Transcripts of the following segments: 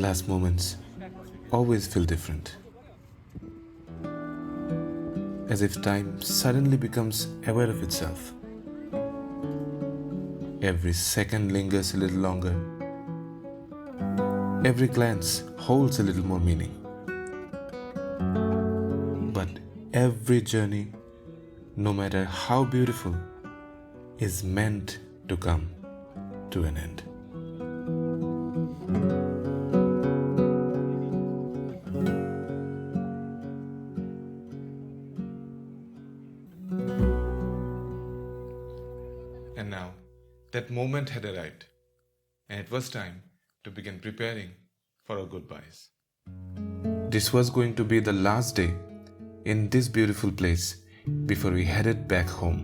last moments always feel different. As if time suddenly becomes aware of itself. Every second lingers a little longer. Every glance holds a little more meaning. But every journey, no matter how beautiful, is meant to come to an end. And now, that moment had arrived, and it was time to begin preparing for our goodbyes. This was going to be the last day in this beautiful place before we headed back home.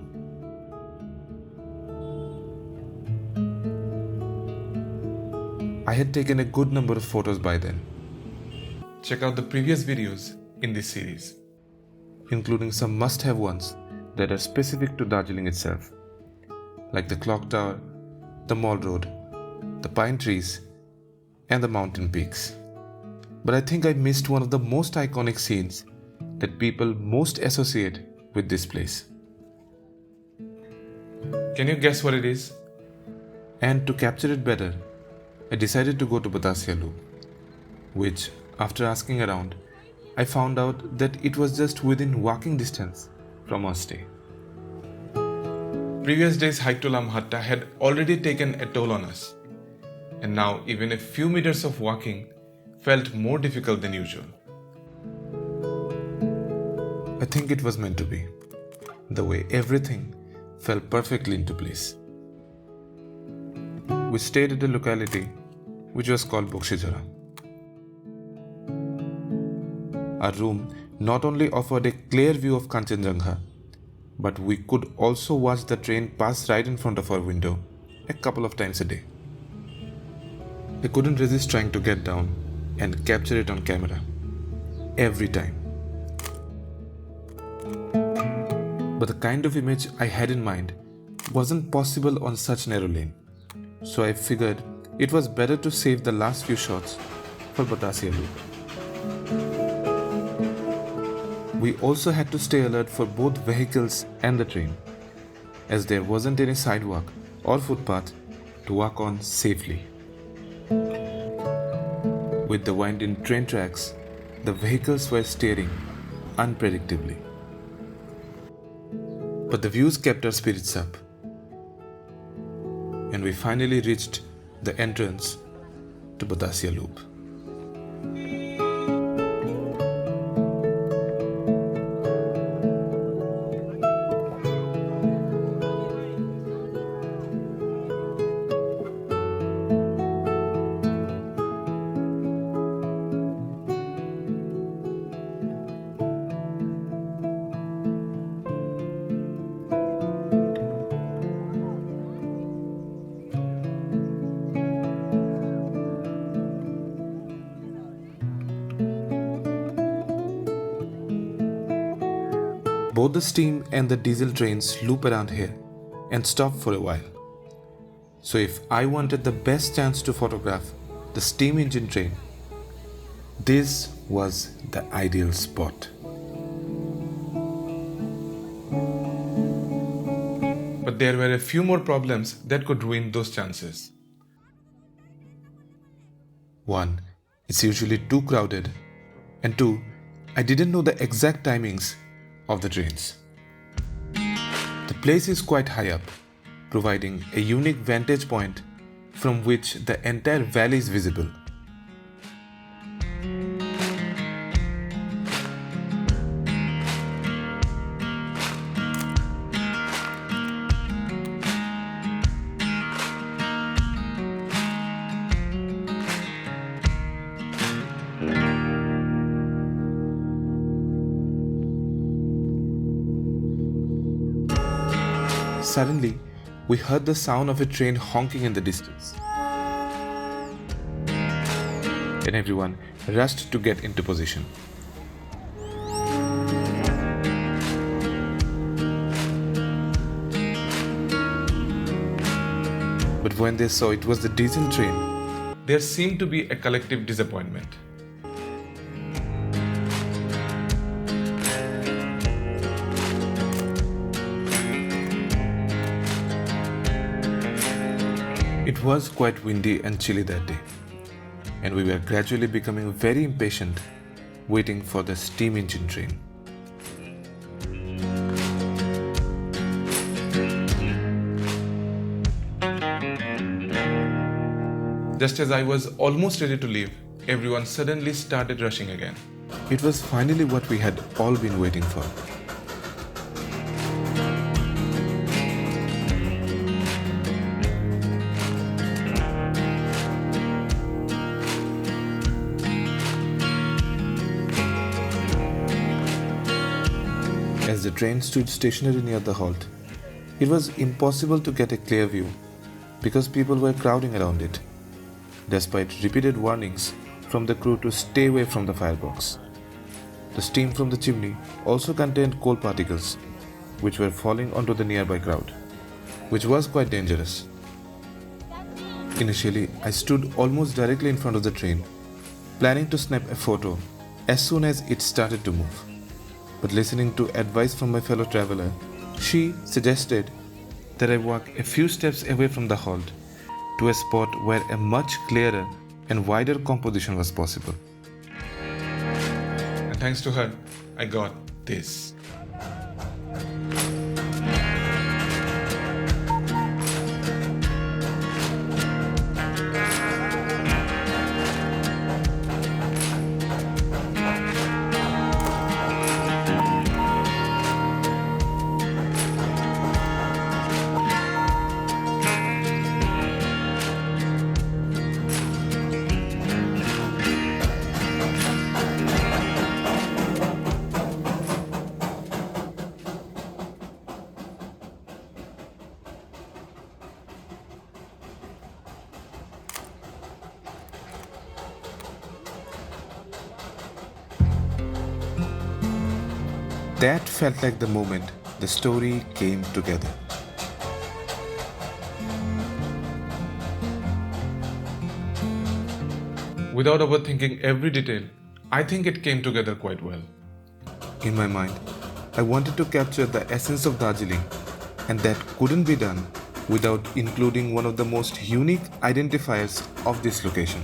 I had taken a good number of photos by then. Check out the previous videos in this series, including some must-have ones that are specific to Darjeeling itself, like the clock tower, the mall road, the pine trees, and the mountain peaks. But I think I missed one of the most iconic scenes that people most associate with this place. Can you guess what it is? And to capture it better, I decided to go to Batasia Loop, which, after asking around, I found out that it was just within walking distance from our stay. Previous day's hike to Lamhatta had already taken a toll on us, and now even a few meters of walking felt more difficult than usual. I think it was meant to be, the way everything fell perfectly into place. We stayed at a locality which was called Bokshijara. Our room not only offered a clear view of Kanchenjunga, but we could also watch the train pass right in front of our window a couple of times a day. I couldn't resist trying to get down and capture it on camera every time. But the kind of image I had in mind wasn't possible on such narrow lane, so I figured it was better to save the last few shots for Batasia Loop. We also had to stay alert for both vehicles and the train, as there wasn't any sidewalk or footpath to walk on safely. With the winding train tracks, the vehicles were steering unpredictably. But the views kept our spirits up, and we finally reached the entrance to Batasia Loop. Both the steam and the diesel trains loop around here and stop for a while. So if I wanted the best chance to photograph the steam engine train, this was the ideal spot. But there were a few more problems that could ruin those chances. One, it's usually too crowded, and two, I didn't know the exact timings of the trains. The place is quite high up, providing a unique vantage point from which the entire valley is visible. Suddenly, we heard the sound of a train honking in the distance. And everyone rushed to get into position. But when they saw it was the diesel train, there seemed to be a collective disappointment. It was quite windy and chilly that day, and we were gradually becoming very impatient waiting for the steam engine train. Just as I was almost ready to leave, everyone suddenly started rushing again. It was finally what we had all been waiting for. As the train stood stationary near the halt, it was impossible to get a clear view because people were crowding around it, despite repeated warnings from the crew to stay away from the firebox. The steam from the chimney also contained coal particles, which were falling onto the nearby crowd, which was quite dangerous. Initially, I stood almost directly in front of the train, planning to snap a photo as soon as it started to move. But listening to advice from my fellow traveler, she suggested that I walk a few steps away from the halt to a spot where a much clearer and wider composition was possible. And thanks to her, I got this. That felt like the moment the story came together. Without overthinking every detail, I think it came together quite well. In my mind, I wanted to capture the essence of Darjeeling, and that couldn't be done without including one of the most unique identifiers of this location.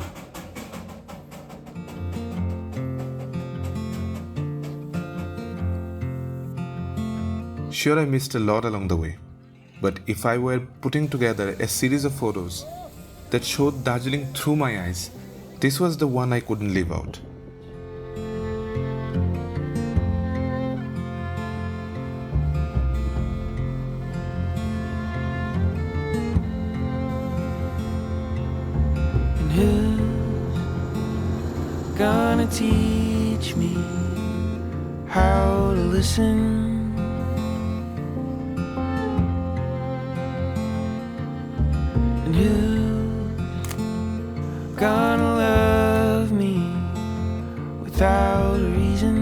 Sure, I missed a lot along the way, but if I were putting together a series of photos that showed Darjeeling through my eyes, this was the one I couldn't leave out. And who's gonna teach me how to listen? And who's gonna love me without a reason?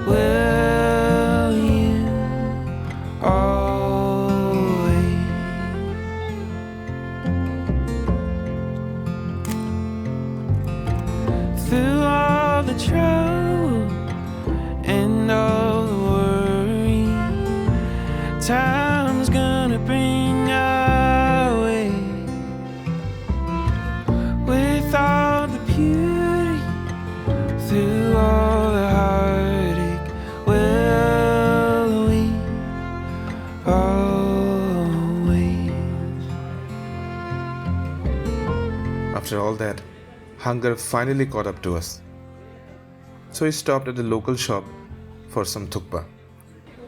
Will you always? Through all the trouble and all the worry, time's gonna bring our way. With all the beauty, through all the heartache, will we always? After all that, hunger finally caught up to us. So we stopped at a local shop for some thukpa,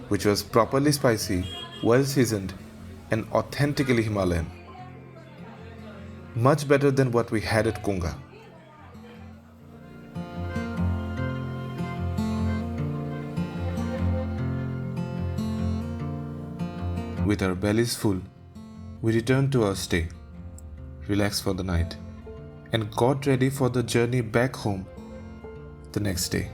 which was properly spicy, well seasoned, and authentically Himalayan. Much better than what we had at Kunga. With our bellies full, we returned to our stay, relaxed for the night, and got ready for the journey back home the next day.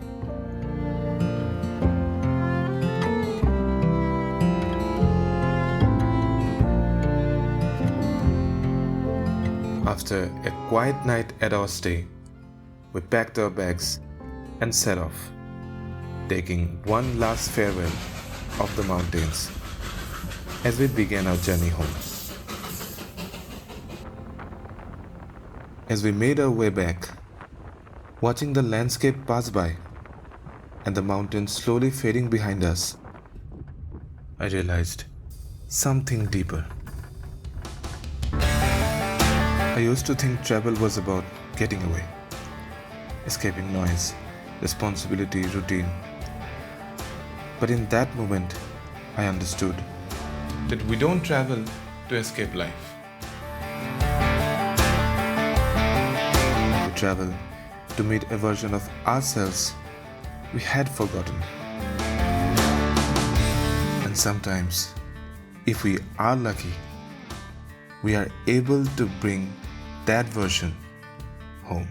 After a quiet night at our stay, we packed our bags and set off, taking one last farewell of the mountains as we began our journey home. As we made our way back, watching the landscape pass by and the mountains slowly fading behind us, I realized something deeper. I used to think travel was about getting away, escaping noise, responsibility, routine. But in that moment, I understood that we don't travel to escape life. We travel to meet a version of ourselves we had forgotten. And sometimes, if we are lucky, we are able to bring that version home.